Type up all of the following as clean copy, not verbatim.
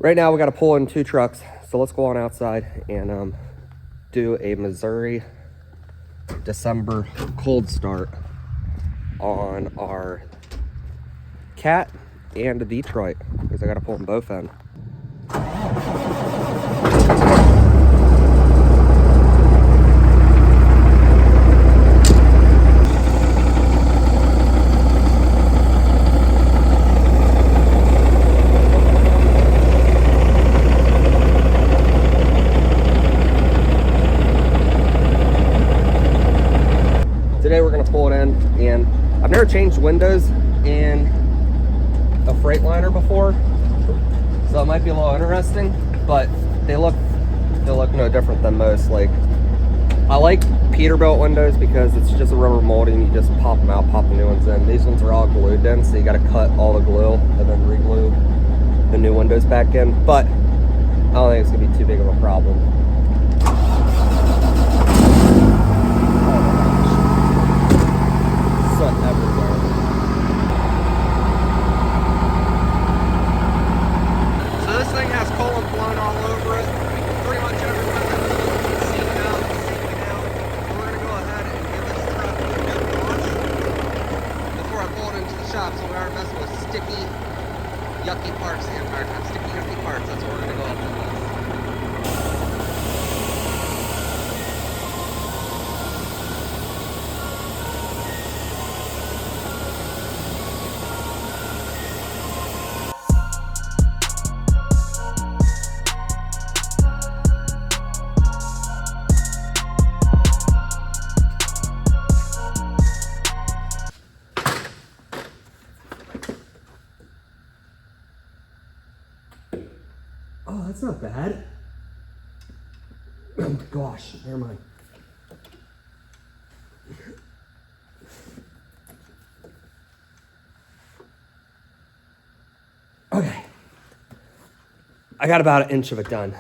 Right now we got to pull in 2 trucks, so let's go on outside and do a Missouri December cold start on our Cat and the Detroit, because I got to pull them both in. Today we're going to pull it in, and I've never changed windows in a Freightliner before, so it might be a little interesting, but they look no different than most. Like, I like Peterbilt windows because it's just a rubber molding, you just pop them out, pop the new ones in. These ones are all glued in, so you got to cut all the glue and then re-glue the new windows back in, but I don't think it's going to be too big of a problem. Everywhere. So this thing has coolant blown all over it. Pretty much every window is sealing out. So we're going to go ahead and give this truck a good wash before I pull it into the shop, so we aren't messing with sticky, yucky parts the entire time. Sticky, yucky parts, that's what we're going to go up with. Oh, that's not bad. Oh my gosh, never mind. Okay. I got about 1 inch of it done.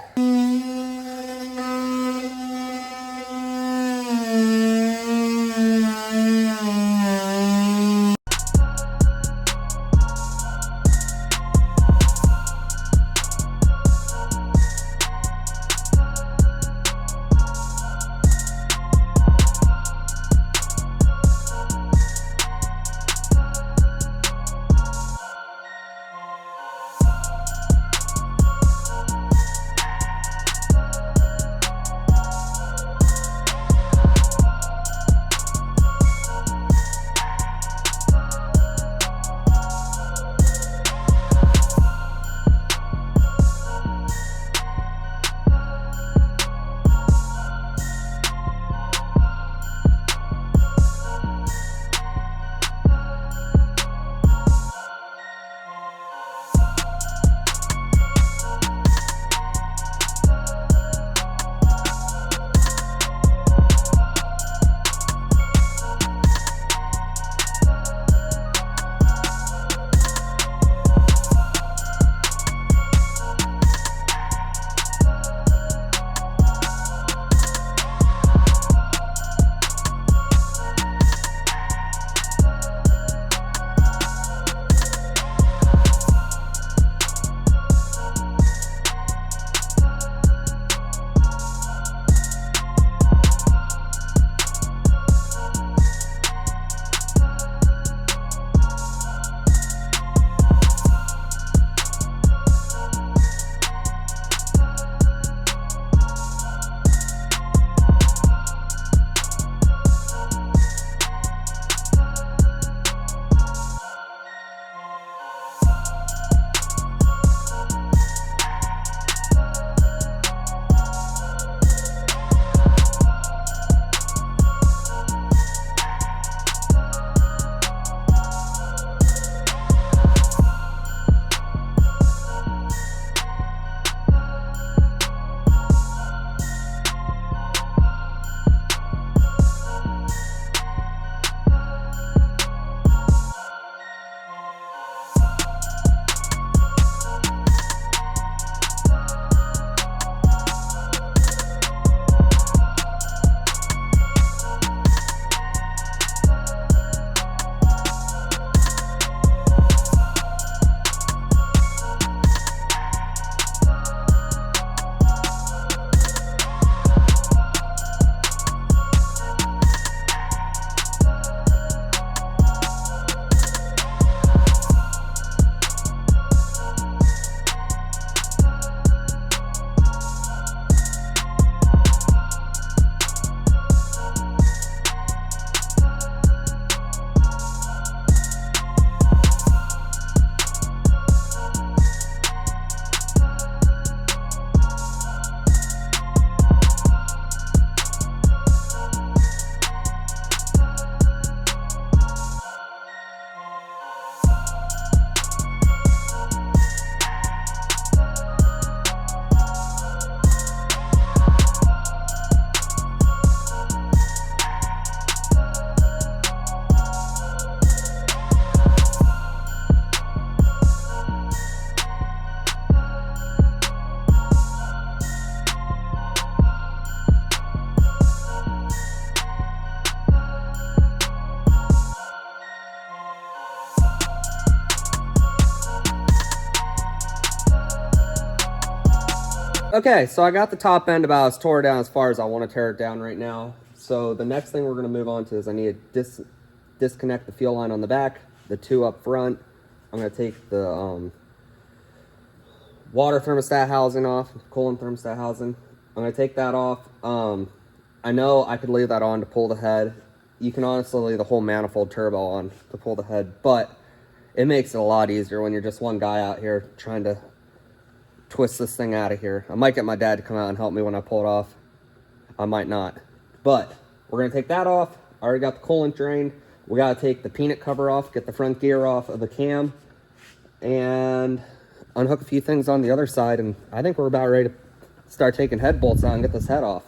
Okay, so I got the top end about as tore down as far as I want to tear it down right now. So the next thing we're going to move on to is I need to disconnect the fuel line on the back, the two up front. I'm going to take the water thermostat housing off, coolant thermostat housing. I'm going to take that off. I know I could leave that on to pull the head. You can honestly leave the whole manifold turbo on to pull the head, but it makes it a lot easier when you're just one guy out here trying to twist this thing out of here. I might get my dad to come out and help me when I pull it off. I might not. But we're going to take that off. I already got the coolant drained. We got to take the peanut cover off, get the front gear off of the cam, and unhook a few things on the other side. And I think we're about ready to start taking head bolts out and get this head off.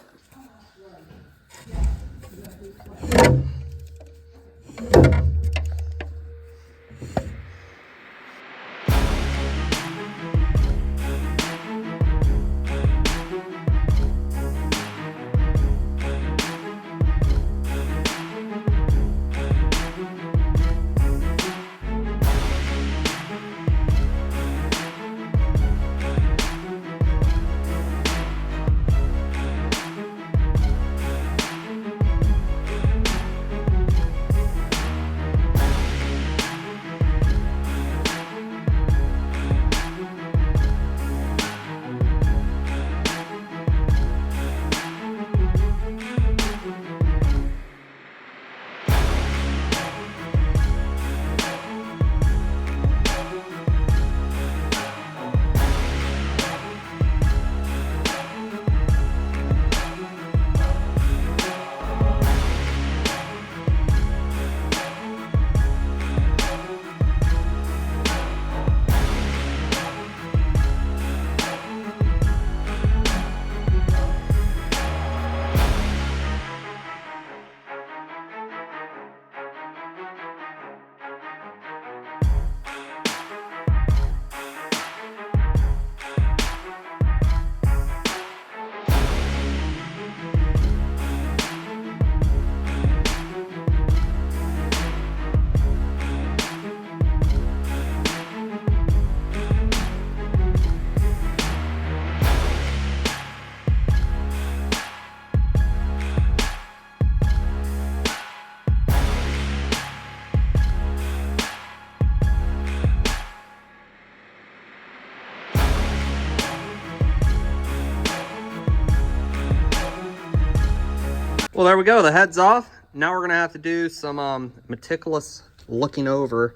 Well, there we go. The head's off. Now we're going to have to do some meticulous looking over.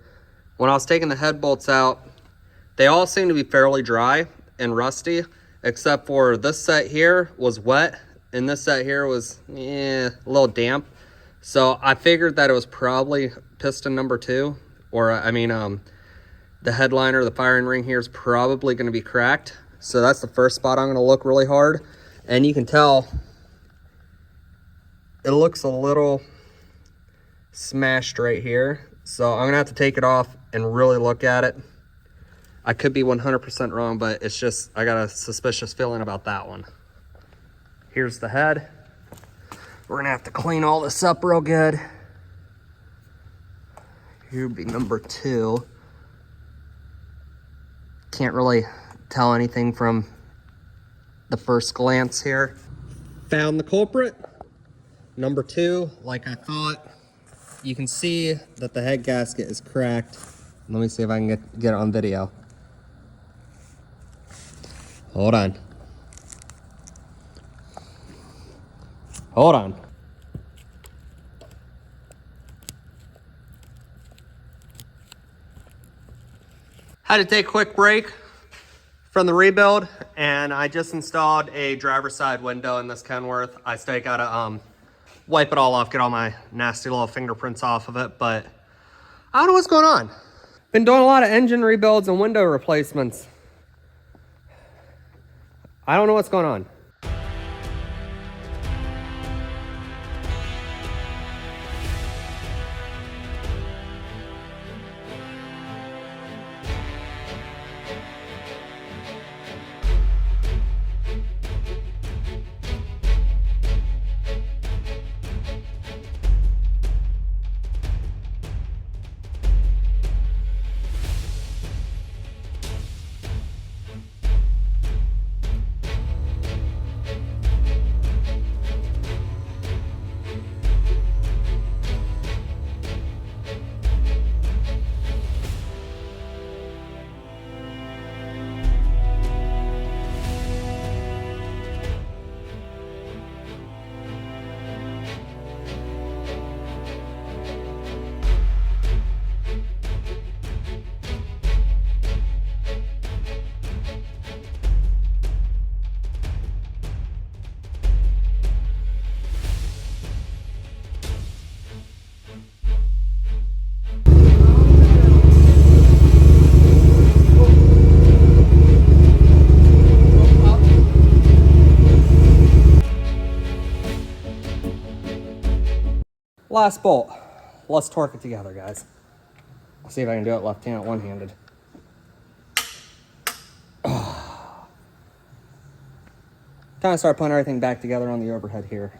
When I was taking the head bolts out, they all seem to be fairly dry and rusty, except for this set here was wet, and this set here was a little damp. So I figured that it was probably piston number 2, or the headliner, the firing ring here is probably going to be cracked. So that's the first spot I'm going to look really hard. And you can tell it looks a little smashed right here. So I'm gonna have to take it off and really look at it. I could be 100% wrong, but it's just, I got a suspicious feeling about that one. Here's the head. We're gonna have to clean all this up real good. Here would be number 2. Can't really tell anything from the first glance here. Found the culprit. Number 2, like I thought. You can see that the head gasket is cracked. Let me see if I can get it on video. Hold on. Hold on. Had to take a quick break from the rebuild, and I just installed a driver's side window in this Kenworth. I still gotta wipe it all off, get all my nasty little fingerprints off of it, but I don't know what's going on. Been doing a lot of engine rebuilds and window replacements. I don't know what's going on. Last bolt. Let's torque it together, guys. I'll see if I can do it left-handed, one-handed. Kind of start putting everything back together on the overhead here.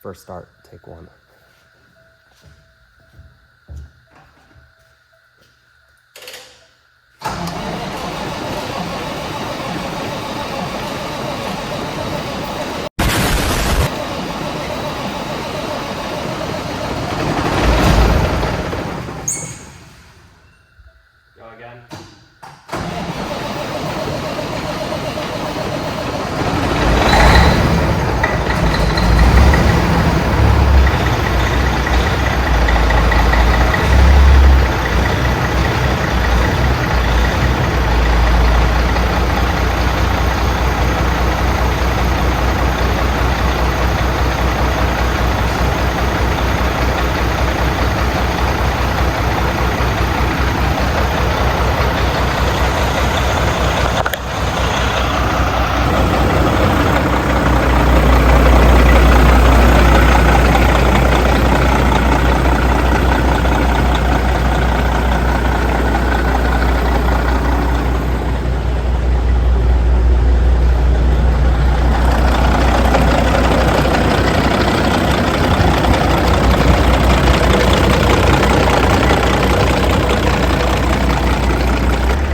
First start, take one. Go again.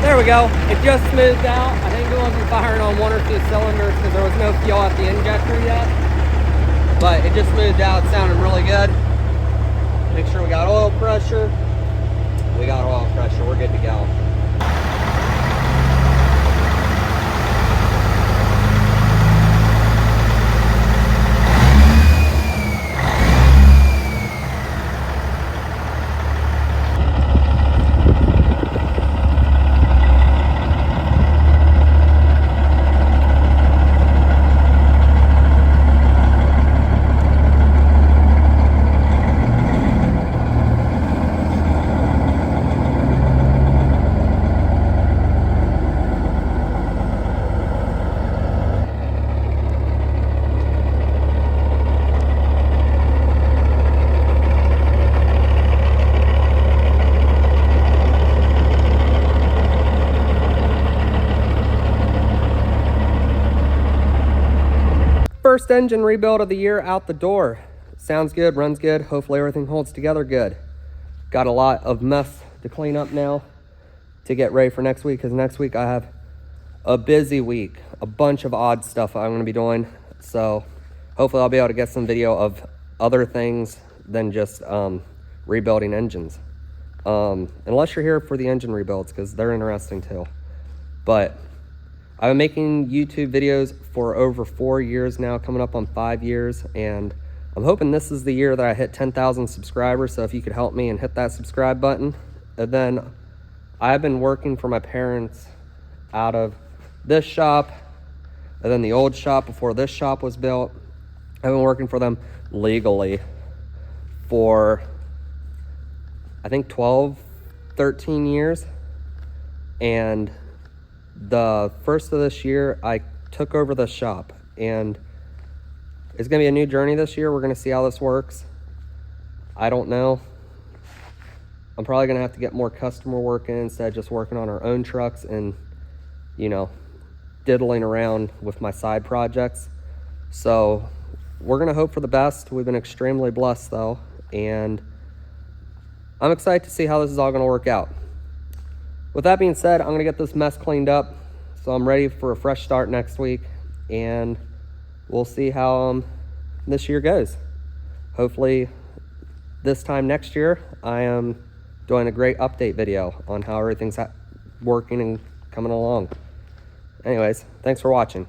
There we go. It just smoothed out. I think it wasn't firing on one or two cylinders because there was no fuel at the injector yet. But it just smoothed out. It sounded really good. Make sure we got oil pressure. We got oil pressure. We're good to go. first engine rebuild of the year out the door. Sounds good, runs good. Hopefully everything holds together good. Got a lot of mess to clean up now to get ready for next week, because next week I have a busy week, a bunch of odd stuff I'm going to be doing. So hopefully I'll be able to get some video of other things than just rebuilding engines. Unless you're here for the engine rebuilds, because they're interesting too. But I've been making YouTube videos for over 4 years now, coming up on 5 years, and I'm hoping this is the year that I hit 10,000 subscribers. So if you could help me and hit that subscribe button. And then I've been working for my parents out of this shop, and then the old shop before this shop was built. I've been working for them legally for, I think, 12, 13 years. And the first of this year, I took over the shop, and it's going to be a new journey this year. We're going to see how this works. I don't know. I'm probably going to have to get more customer work in instead of just working on our own trucks and, you know, diddling around with my side projects. So we're going to hope for the best. We've been extremely blessed though, and I'm excited to see how this is all going to work out. With that being said, I'm going to get this mess cleaned up, so I'm ready for a fresh start next week, and we'll see how this year goes. Hopefully this time next year I am doing a great update video on how everything's working and coming along. Anyways, thanks for watching.